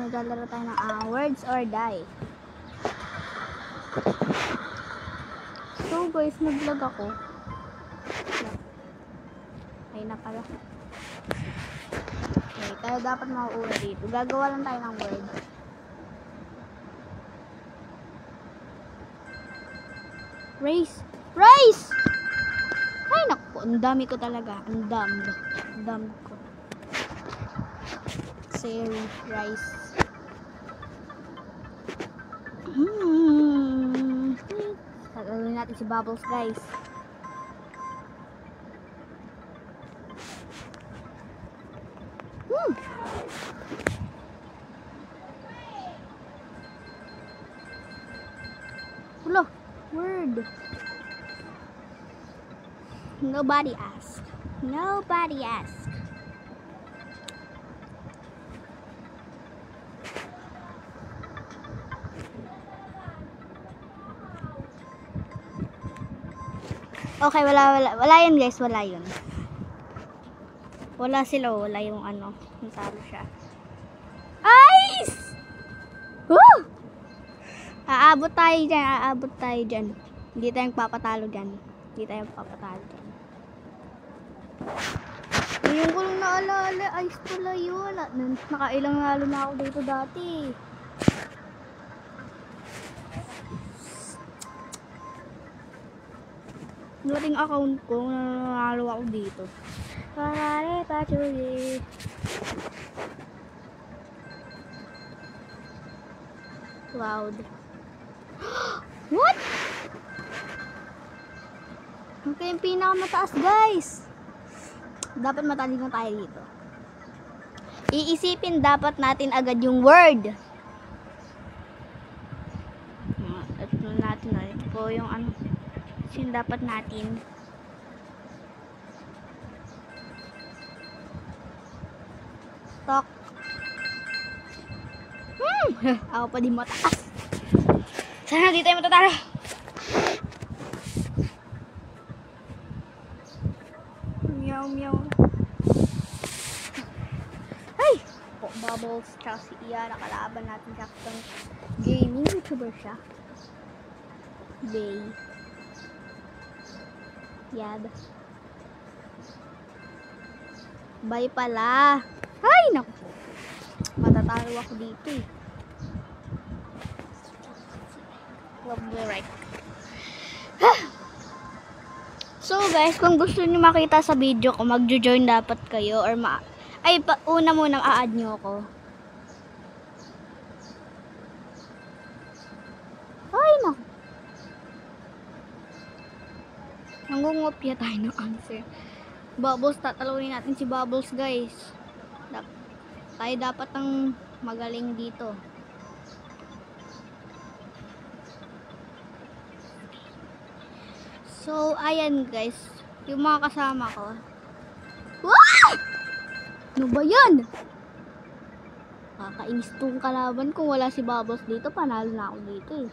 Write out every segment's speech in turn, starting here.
maglalaro tayo ng words or die. So guys, nag-vlog ako. Ay na pala. Okay, tayo dapat mauuna dito. Gagawa lang tayo ng word. Race! Race! Ay naku, ang dami ko talaga. Ang dami ko. Seri, rice. Tatalawin natin si Bubbles, guys. Hello, word. Nobody asked. Nobody asked. Okay, wala yun guys, wala yun. Wala sila, wala yung ano, natalo siya. Ice! Woo! Aabot tayo dyan. Hindi tayong papatalo dyan. Ngayon ko lang naalala, ice pala yun. Nakailang nalo na ako dito dati. Dating account ko, nanalo ako dito. Parare patuloy. Cloud. What? Okay, yung pinakamataas guys. Dapat matalino tayo dito. Iisipin dapat natin agad yung word. At natin ito po yung ano. Yung dapat natin. Talk. Ako pa din mataas. Sana di tayo matatalo. Meow meow. Ay! Bubbles tsaka si Iya. Nakalaban natin siya kung gaming YouTuber siya. Bay. Yab. Bye pala. Ay, naku. Matatalo ako dito eh. Love me right. So guys, kung gusto niyo makita sa video ko, magjo-join dapat kayo or una muna a-add niyo ako. Ay, naku. Nangungopya tayo ng answer. Bubbles, tatalawin natin si Bubbles guys. Tayo dapat ang magaling dito. So, ayan guys. Yung mga kasama ko. Wow! Ano ba yan? Kakainis tong kalaban kung wala si Bubbles dito. Panalo na ako dito eh.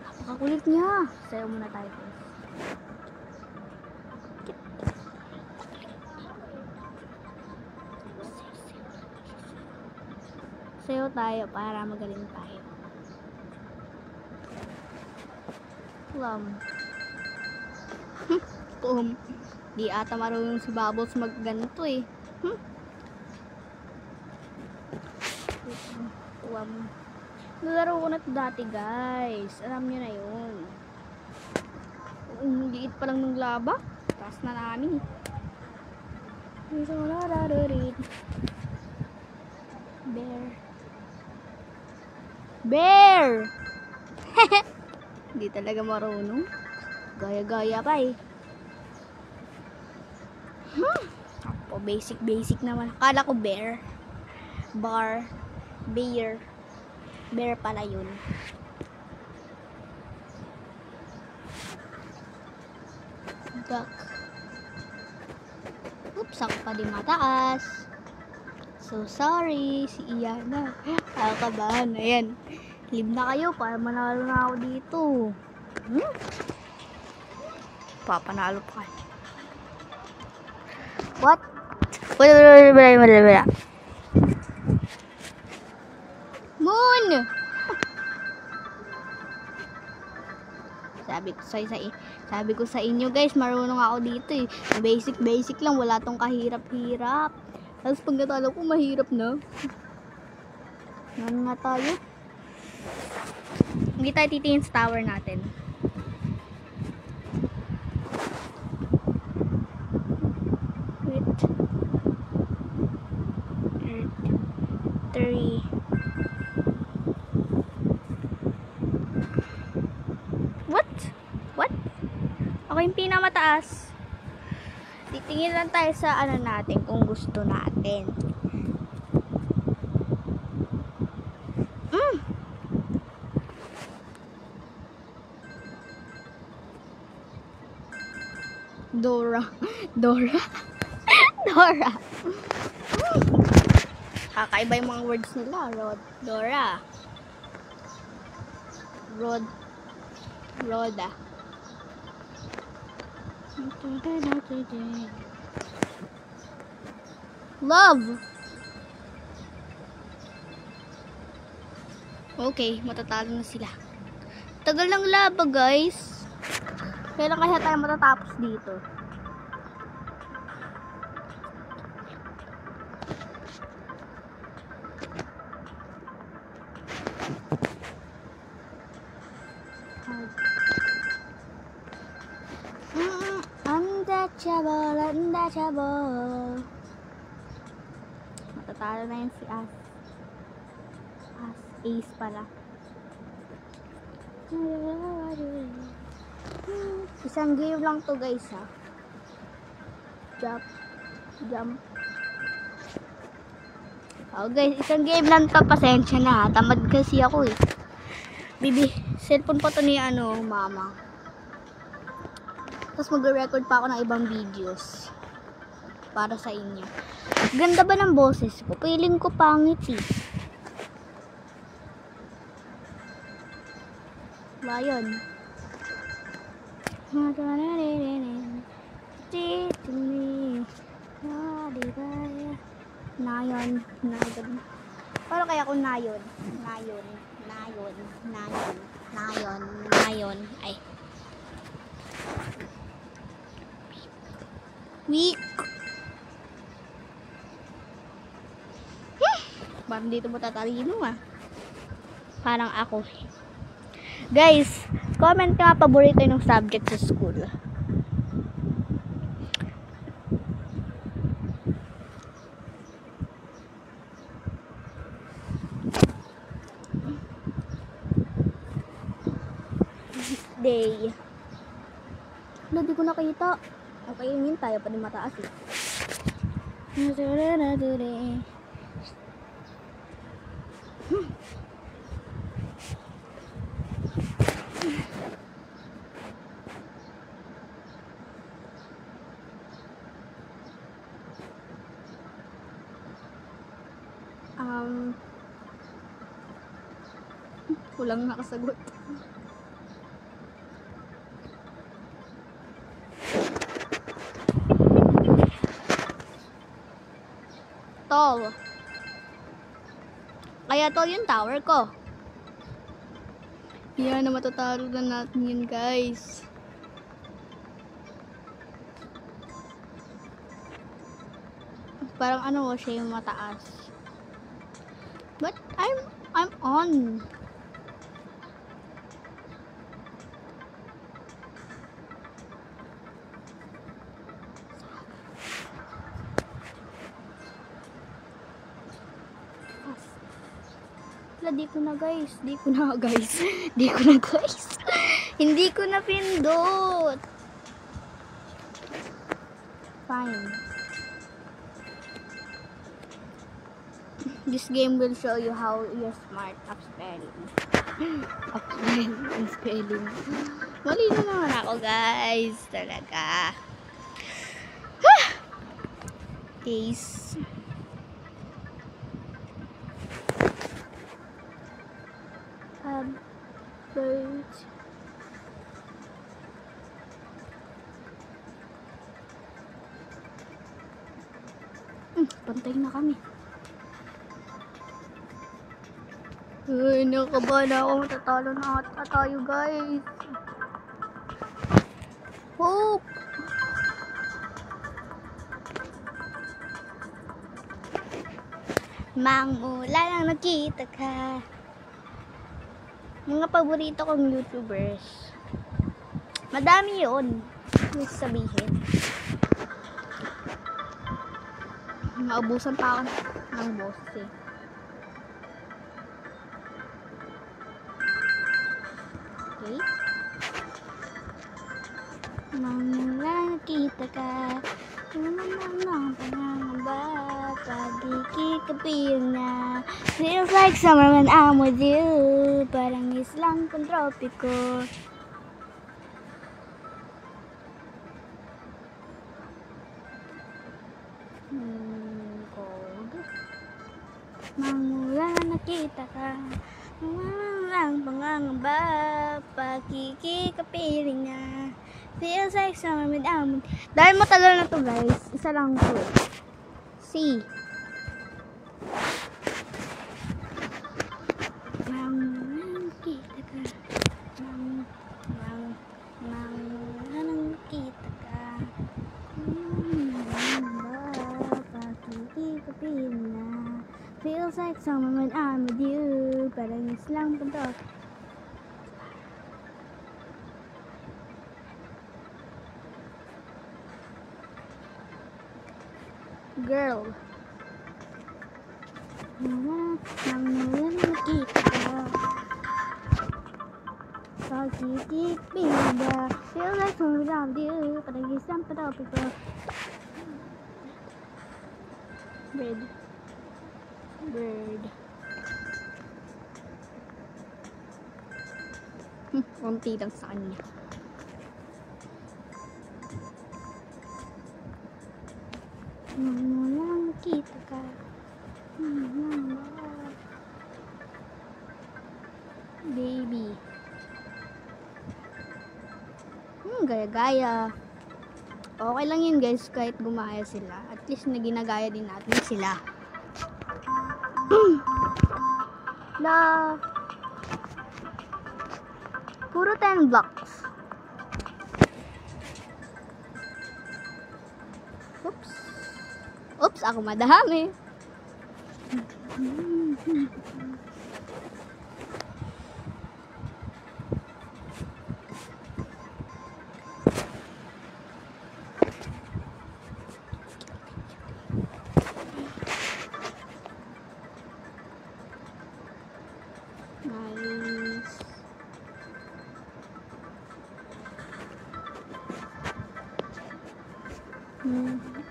Napakakulit niya. Sayo muna tayo guys. Sayo tayo para magaling tayo. Di ata marunong si Bubbles magganto eh. Nalaro ko na ito dati guys. Alam nyo na yun. Liit pa lang ng laba. Taas na namin. Bear! Hindi talaga marunong. Gaya-gaya pa eh. Ako, basic naman. Akala ko bear. Bear. Bear pala yun. Duck. Oops, ako pa din mataas. So sorry, si Iyana. Kakabahan. Ayan. Live na kayo para manalo na ako dito. Papanalo pa kayo. What? Wala. Ayun! Sabi ko sa inyo guys, marunong ako dito eh. Basic lang, wala tong kahirap-hirap. Tapos pag natalo ko, mahirap na. Nga tayo. Hindi tayo titingin sa tower natin. Wait. 3. What? Ako yung pinamataas. Titingin lang tayo sa ano natin kung gusto natin. Dora. Kakaiba yung mga words nila. Dora. Roda. Love. Okay, matatalo na sila. Tagal ng laba, guys. Kailan kaya tayo matatapos dito? Untouchable. Matatalo na yun si Ace pala. Isang game lang to guys ha. Jump. Oh guys, isang game lang to. Pasensya na ha. Tamad kasi ako eh. Cellphone pa to ni mama. Tapos magre-record pa ako ng ibang videos para sa inyo. Ganda ba ng boses ko? Feeling ko pangit eh. Bayon. Nayon. Paano kaya kung nayon? Ay. Weak. Parang dito mo tatalino ah. Parang ako. Guys, comment ka paborito yung subject sa school. Day. Wala, di ko nakita. Okay, yun tayo pa din mataas eh. Kulang nakasagot. Tall. Kaya tall yung tower ko. Yan na matatalo na natin yun guys. Parang siya yung mataas. But I'm on. Di ko na guys. Hindi ko na pindot. Fine. This game will show you how you're smart of spelling. Spelling. Mali na naman ako guys. Talaga. Ace. Birds. Pantay na kami. Ay, nakabahan ako. Matatalo na ata tayo, guys. Hope! Mangmula lang nakita ka. Mga paborito kong YouTubers. Madami yun. Gusto sabihin. Maubusan pa ako ng boss eh. Okay. Mangmula nakita ka. Pangangamba, pagkikikapil na. Feels like summer when I'm with you. Parang islang pantropiko. Cold. Mangmula nakita ka. Ang pangangamba, pagkikikapiling na. Feels like summer with almond. Dahil matagal na to guys, isa lang to. C. Mangmula nakita ka. Mangmula nakita ka. Pagkikikapiling na. Feels like summer when I'm with you. Parang islang punto. Girl. Mangmula nakita ka. Pagkikikapiling na. Feels like summer when I'm with you. Parang islang punto. Bird. Konti lang sa kanya. Mangmula nakita ka. Baby. Gaya-gaya. Okay lang yun guys, kahit gumaya sila. At least na ginagaya din natin sila. Puro 10 blocks. Oops, ako madami. Nice.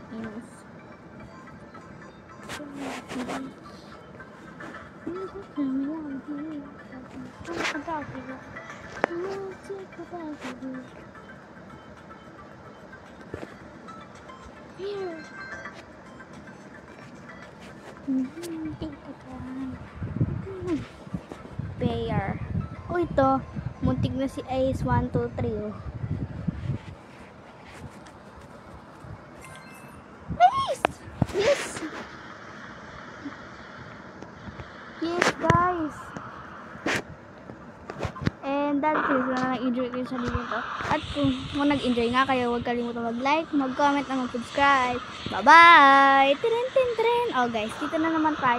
Yes. Here. Pair. Oh, ito. Muntik na si Ace 1, 2, 3. Oh. Ace! Yes! Yes, guys. And that's it. Nag-enjoy ko yung sarili ko. At kung nag-enjoy nga kayo, huwag kalimutan mag-like, mag-comment, at mag-subscribe. Bye-bye! Tirin! Oh guys, dito na naman tayo.